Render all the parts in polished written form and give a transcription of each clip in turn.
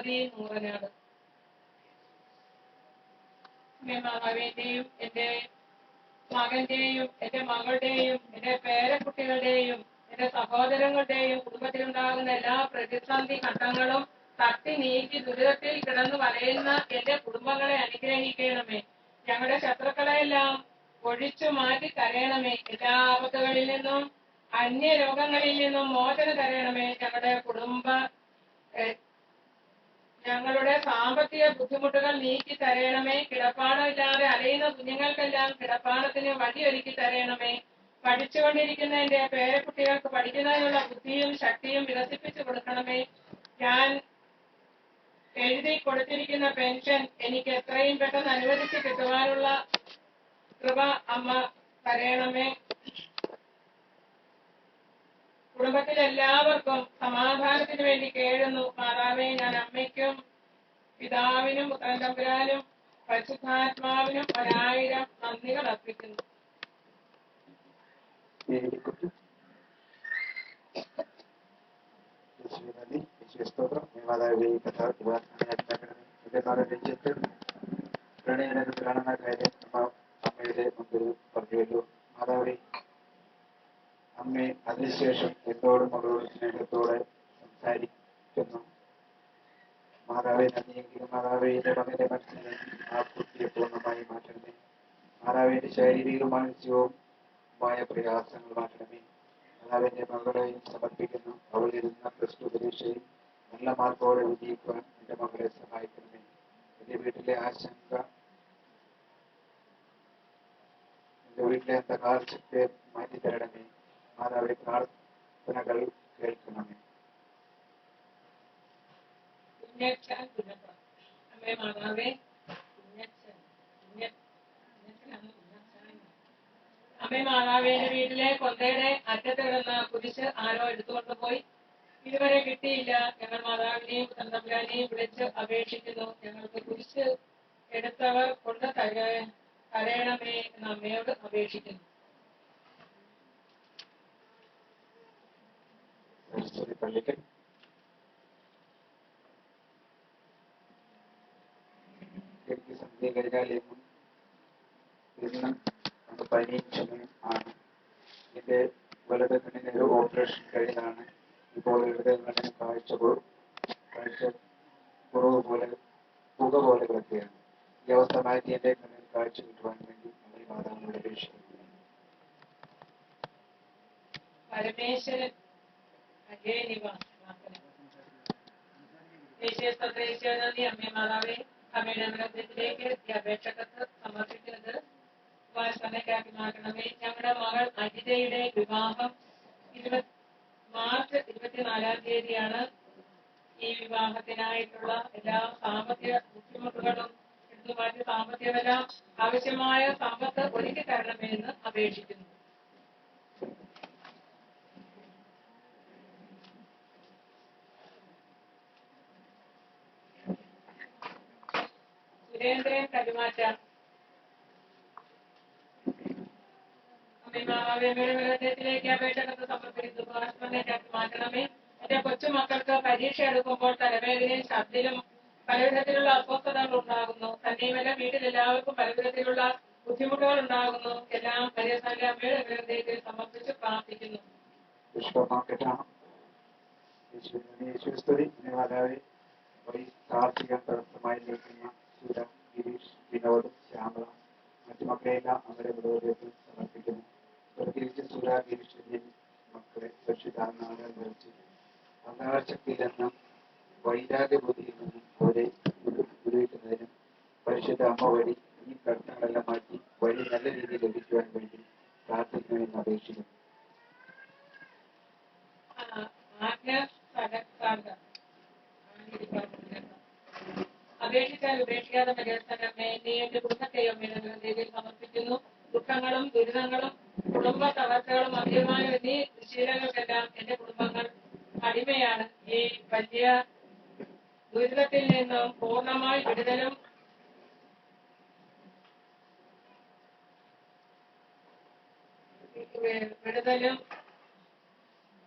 സുമതി നൂറനാട്. മാതാവിന്റെയും എന്റെ മകന്റെയും എന്റെ മകളുടെയും എന്റെ പേരക്കുട്ടികളുടെയും എന്റെ സഹോദരങ്ങളുടെയും കുടുംബത്തിലുണ്ടാകുന്ന എല്ലാ പ്രതിസന്ധി ഘട്ടങ്ങളും തട്ടി നീക്കി ദുരിതത്തിൽ കിടന്നു വലയുന്ന എന്റെ കുടുംബങ്ങളെ അനുഗ്രഹിക്കണമേ. ഞങ്ങളുടെ ശത്രുക്കളെല്ലാം ഒഴിച്ചു മാറ്റി തരയണമേ. എല്ലാ ആപത്തുകളിൽ നിന്നും അന്യരോഗങ്ങളിൽ നിന്നും മോചനം തരയണമേ. ഞങ്ങളുടെ സാമ്പത്തിക ബുദ്ധിമുട്ടുകൾ നീക്കി തരയണമേ. കിടപ്പാടമില്ലാതെ അലയുന്ന കുഞ്ഞുങ്ങൾക്കെല്ലാം കിടപ്പാടത്തിന് വഴിയൊരുക്കി തരയണമേ. പഠിച്ചുകൊണ്ടിരിക്കുന്ന എന്റെ പേരക്കുട്ടികൾക്ക് പഠിക്കുന്നതിനുള്ള ബുദ്ധിയും ശക്തിയും വികസിപ്പിച്ചു കൊടുക്കണമേ. ഞാൻ എഴുതി കൊടുത്തിരിക്കുന്ന പെൻഷൻ എനിക്ക് എത്രയും പെട്ടെന്ന് അനുവദിച്ച് കിട്ടുവാനുള്ള കൃപ അമ്മ തരയണമേ. കുടുംബത്തിലെല്ലാവർക്കും സമാധാനത്തിന് വേണ്ടി കേഴുന്നു. മാതാവേ, ഞാൻ അമ്മയ്ക്കും പിതാവിനും പുത്രൻ തമ്പുരാനും പരിശുദ്ധാത്മാവിനും 1000 നന്ദികൾ അർപ്പിക്കുന്നു. അമ്മയുടെ മുമ്പിൽ പറഞ്ഞുവല്ലോ. മാതാവേ, അമ്മേ അതിനുശേഷം എന്നോടും മകളോടും സ്നേഹത്തോടെ സംസാരിക്കുന്നു. മാതാവെ നന്ദിയെങ്കിലും മാതാവെ എന്റെ മകന്റെ മനസ്സിനെ ആ കുട്ടിയെ പൂർണ്ണമായി മാറ്റണമേ. മാതാവിന്റെ ശാരീരികവും മാനസികവുമായ പ്രയാസങ്ങൾ മാറ്റണമേ. മാതാവിന്റെ മകളെയും സമർപ്പിക്കുന്നു. അവൾ ഇരുന്ന +2 പരീക്ഷയിൽ നല്ല മാർക്കോടെ വിജയിക്കുവാൻ എന്റെ മകളെ സഹായിക്കണമേ. എന്റെ വീട്ടിലെ ആശങ്ക, എന്റെ വീട്ടിലെ അന്ധകാരശക്തിയെ മാറ്റിത്തരണമേ. മാതാവിന്റെ പ്രാർത്ഥനകൾ കേൾക്കണമേ. അമ്മേ മാതാവേ, അമ്മേ മാതാവേ, എന്റെ വീട്ടിലെ കൊന്തയുടെ അറ്റത്ത് കിടന്ന കുരിശ് ആരോ എടുത്തുകൊണ്ടുപോയി. ഇതുവരെ കിട്ടിയില്ല. ഞങ്ങൾ മാതാവിനെയും തമ്പുരാനെയും വിളിച്ച് അപേക്ഷിക്കുന്നു. ഞങ്ങൾക്ക് കുരിശ് എടുത്തവർ കൊണ്ട് തരയണമേ എന്ന് അമ്മയോട് അപേക്ഷിക്കുന്നു. എനിക്ക് സന്ധ്യ കഴിഞ്ഞാൽ ഇന്നും പനിയും ചുമയും ആണ്. എന്റെ വലത് കണ്ണിന് ഒരു ഓപ്പറേഷൻ കഴിഞ്ഞതാണ്. ഇപ്പോൾ ഇടത് കണ്ണിന് കാഴ്ച കുറവ് പോലെ പുക പോലെ കിടക്കുകയാണ്. ഈ അവസ്ഥ മാറ്റി എന്റെ കണ്ണിന് കാഴ്ച കിട്ടുവാൻ വേണ്ടി നമ്മൾ മാതാവിനോട് അപേക്ഷിക്കുന്നു. പരമേശ്വരൻ അമ്മേ മാതാവേ, അമ്മയുടെ അനുഗ്രഹത്തിലേക്ക് ഈ അപേക്ഷകത്ത് സമർപ്പിക്കുന്നത് വാസനയ്ക്കാക്കി മാറ്റണമേ. ഞങ്ങളുടെ മകൾ അജിതയുടെ വിവാഹം മാർച്ച് 24-ാം തീയതിയാണ്. ഈ വിവാഹത്തിനായിട്ടുള്ള എല്ലാ സാമ്പത്തിക ബുദ്ധിമുട്ടുകളും എടുത്തുമാറ്റി സാമ്പത്തികമെല്ലാം ആവശ്യമായ സമ്പത്ത് ഒരുക്കി തരണമെന്ന് അപേക്ഷിക്കുന്നു. സുരേന്ദ്രൻ കരുമാറ്റം അമ്മയുടെ അപേക്ഷകത്ത് സമർപ്പിക്കുന്നു. വാസനയ്ക്കാക്കി മാറ്റണമേ. എന്റെ കൊച്ചുമക്കൾക്ക് പരീക്ഷ എടുക്കുമ്പോൾ തലവേദനയും ഛർദിലും പലവിധത്തിലുള്ള അസ്വസ്ഥതകൾ ഉണ്ടാകുന്നു. തന്നെയുമല്ല വീട്ടിൽ എല്ലാവർക്കും പലവിധത്തിലുള്ള ബുദ്ധിമുട്ടുകൾ ഉണ്ടാകുന്നു. എല്ലാം പരിസരത്തെ അമ്മയുടെ അനുഗ്രഹത്തിൽ സമർപ്പിച്ച് പ്രാർത്ഥിക്കുന്നു. തടസ്സമായി നിൽക്കുന്ന സുര, ഗിരീഷ്, വിനോദ്, ശ്യാമള, മറ്റു മക്കളെല്ലാം അവരുടെ വിരോധത്തിൽ സമർപ്പിക്കുന്നു. പ്രത്യേകിച്ച് സുര, ഗിരീഷിന്റെ മക്കളെ സുരക്ഷിതാത്മാവിനെ നിറച്ച് അന്ധകാരശക്തിയിൽ നിന്നും വൈരാഗ്യബുദ്ധിയിൽ നിന്നും അവരെ വിടുവിക്കുന്നതിനും പരിശുദ്ധ അമ്മ വഴി ഈ പ്രശ്നങ്ങളെല്ലാം മാറ്റി വഴി നല്ല രീതിയിൽ ലഭിക്കുവാൻ വേണ്ടി പ്രാർത്ഥിക്കണമെന്ന് അപേക്ഷിക്കുന്നു. അപേക്ഷിച്ചാൽ ഉപേക്ഷിക്കാതെ പരിഹരിച്ചമ്മേ, നീ എന്റെ കുടുംബത്തെയും രീതിയിൽ സമർപ്പിക്കുന്നു. ദുഃഖങ്ങളും ദുരിതങ്ങളും കുടുംബ തകർച്ചകളും അഭിമാനം എന്നീ ദുശീലങ്ങൾക്കെല്ലാം എന്റെ കുടുംബങ്ങൾ അടിമയാണ്. ഈ വലിയ ദുരിതത്തിൽ നിന്നും പൂർണ്ണമായി വിടുതലും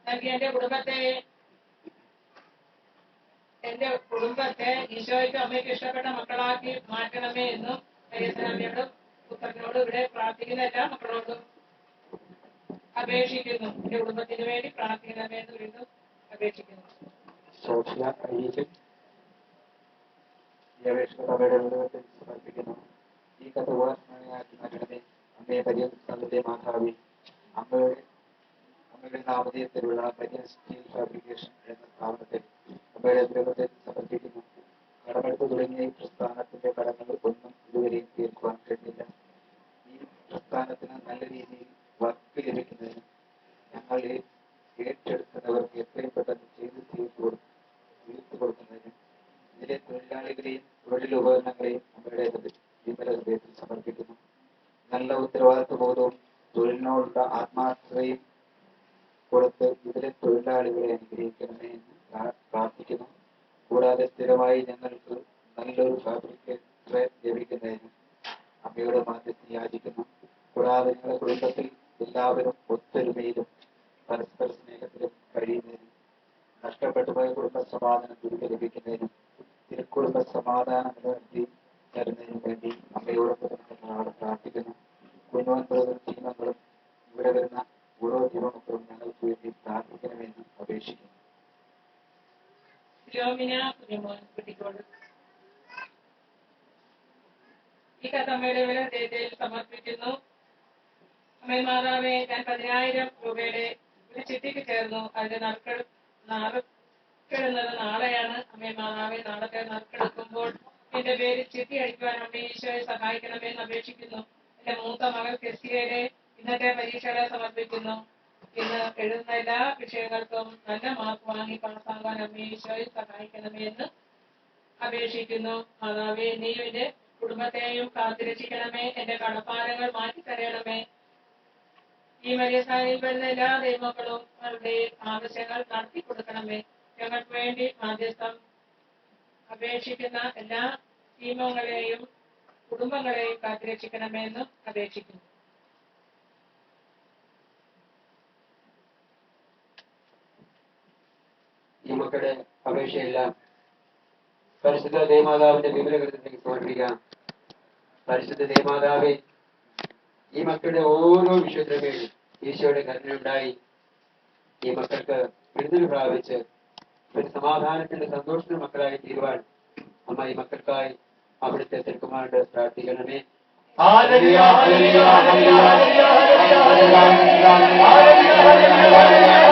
നൽകി എന്റെ കുടുംബത്തെ എന്റെ കുടുംബത്തെ ഈശോയ്ക്ക് അമ്മയ്ക്ക് ഇഷ്ടപ്പെട്ട മക്കളാക്കി മാറ്റണമേ എന്നും അമ്മയോടും പുത്രനോടും ഇവിടെ പ്രാർത്ഥിക്കുന്ന എല്ലാ മക്കളോടും അപേക്ഷിക്കുന്നു. എന്റെ കുടുംബത്തിന് വേണ്ടി പ്രാർത്ഥിക്കണമേ എന്ന് വീണ്ടും അപേക്ഷിക്കുന്നു. സമർപ്പിക്കുന്നു. ഈ കഥ ഉപസ്മരണയാക്കി മാറ്റണമേ. അമ്മയെ പരിചയ മാതാവി, അമ്മയുടെ നാമധേയത്തിലുള്ള പരിചയ സ്റ്റീൽ ഫാബ്രിക്കേഷൻ എന്ന സ്ഥാപനത്തിൽ അമ്മയുടെ ദ്രവത്തെ സമർപ്പിക്കുന്നു. കടമെടുപ്പ് തുടങ്ങിയ ഈ പ്രസ്ഥാനത്തിന്റെ കടങ്ങൾ ഒന്നും ഇതുവരെയും തീർക്കുവാൻ കഴിഞ്ഞില്ല. ഈ പ്രസ്ഥാനത്തിന് നല്ല രീതിയിൽ വർക്ക് ലഭിക്കുന്നതിന് ഞങ്ങൾ ഏറ്റെടുക്കുന്നവർക്ക് എത്രയും പെട്ടെന്ന് ചെയ്തു തീർത്തു കൊടുക്കുന്നതിനും ഇതിലെ തൊഴിലാളികളെയും തൊഴിലുപകരണങ്ങളെയും അമ്മയുടെ വിമല ഹൃദയത്തിൽ സമർപ്പിക്കുന്നു. നല്ല ഉത്തരവാദിത്വ ബോധവും തൊഴിലിനോടുള്ള ആത്മാർത്ഥതയും കൊടുത്ത് ഇതിലെ തൊഴിലാളികളെ അനുഗ്രഹിക്കണമേ എന്ന് പ്രാർത്ഥിക്കുന്നു. കൂടാതെ സ്ഥിരമായി ഞങ്ങൾക്ക് നല്ലൊരു ഫാബ്രിക്കേറ്ററെ ലഭിക്കുന്നതിനും അമ്മയുടെ മാധ്യസ്ഥം യാചിക്കുന്നു. കൂടാതെ ഞങ്ങളുടെ കുടുംബത്തിൽ എല്ലാവരും ഒത്തൊരുമയിലും പരസ്പര സ്നേഹത്തിലും കഴിയുന്നതിനും നഷ്ടപ്പെട്ടു പോയ കുടുംബ സമാധാനം തിരികെ ലഭിക്കുന്നതിനും തിരുക്കുടുംബ സമാധാനം നിലനിർത്തി തരുന്നതിനും വേണ്ടി അമ്മയോടൊപ്പം നാളെ പ്രാർത്ഥിക്കുന്നു. കുഞ്ഞുമക്കളും ജീവങ്ങളും ഇവിടെ വരുന്ന ഓരോ ജീവമക്കളും ഞങ്ങൾക്ക് വേണ്ടി പ്രാർത്ഥിക്കണമെന്ന് അപേക്ഷിക്കുന്നു. ഈ കഥ അമ്മയുടെ ഹൃദയത്തിൽ സമർപ്പിക്കുന്നു. അമ്മേ മാതാവേ, ഞാൻ 10,000 രൂപയുടെ ഒരു ചിട്ടിക്ക് ചേർന്നു. അതിന്റെ നറുക്കെടുന്നത് നാളെയാണ്. അമ്മേ മാതാവേ, നാളത്തെ നറുക്കെടുക്കുമ്പോൾ എന്റെ പേര് ചിട്ടി അടിക്കുവാൻ അമ്മ ഈശോയെ സഹായിക്കണമെന്ന് അപേക്ഷിക്കുന്നു. എന്റെ മൂത്ത മകൾ കെസിയയുടെ ഇന്നത്തെ പരീക്ഷകളെ സമർപ്പിക്കുന്നു. ഇന്ന് എഴുതുന്ന എല്ലാ വിഷയങ്ങൾക്കും നല്ല മാർക്ക് വാങ്ങി പാസ്സാകാൻ അമ്മ ഈശോയെ സഹായിക്കണമേ എന്ന് അപേക്ഷിക്കുന്നു. മാതാവേ, നീ എന്റെ കുടുംബത്തെയും കാത്തുരക്ഷിക്കണമേ. എന്റെ കടപ്പാരങ്ങൾ മാറ്റിത്തരണമേ. ഈ മര്യസ്ഥാനിൽ വരുന്ന എല്ലാ ദൈവമക്കളും അവരുടെ ആവശ്യങ്ങൾ നടത്തി കൊടുക്കണമേ. ഞങ്ങൾക്ക് വേണ്ടി മാധ്യസ്ഥം അപേക്ഷിക്കുന്ന എല്ലാ ടീമങ്ങളെയും കുടുംബങ്ങളെയും കാത്തുരക്ഷിക്കണമേ എന്നും അപേക്ഷിക്കുന്നു. ഈ മക്കളുടെ അപേക്ഷയെല്ലാം പരിശുദ്ധ ദേവമാതാവിന്റെ വിവരകൃതത്തിലേക്ക് സമർപ്പിക്കാം. പരിശുദ്ധ ദേവമാതാവെ, ഈ മക്കളുടെ ഓരോ വിഷയത്തിനും വേണ്ടി ഈശോയുടെ കരുണയുണ്ടായി ഈ മക്കൾക്ക് വിടുതൽ പ്രാപിച്ച് ഒരു സമാധാനത്തിന്റെ സന്തോഷത്തിന്റെ മക്കളായി തീരുവാൻ അമ്മ ഈ മക്കൾക്കായി അവിടുത്തെ തിരുക്കുമാരുടെ പ്രാർത്ഥിക്കണമേ. Hallelujah hallelujah hallelujah hallelujah hallelujah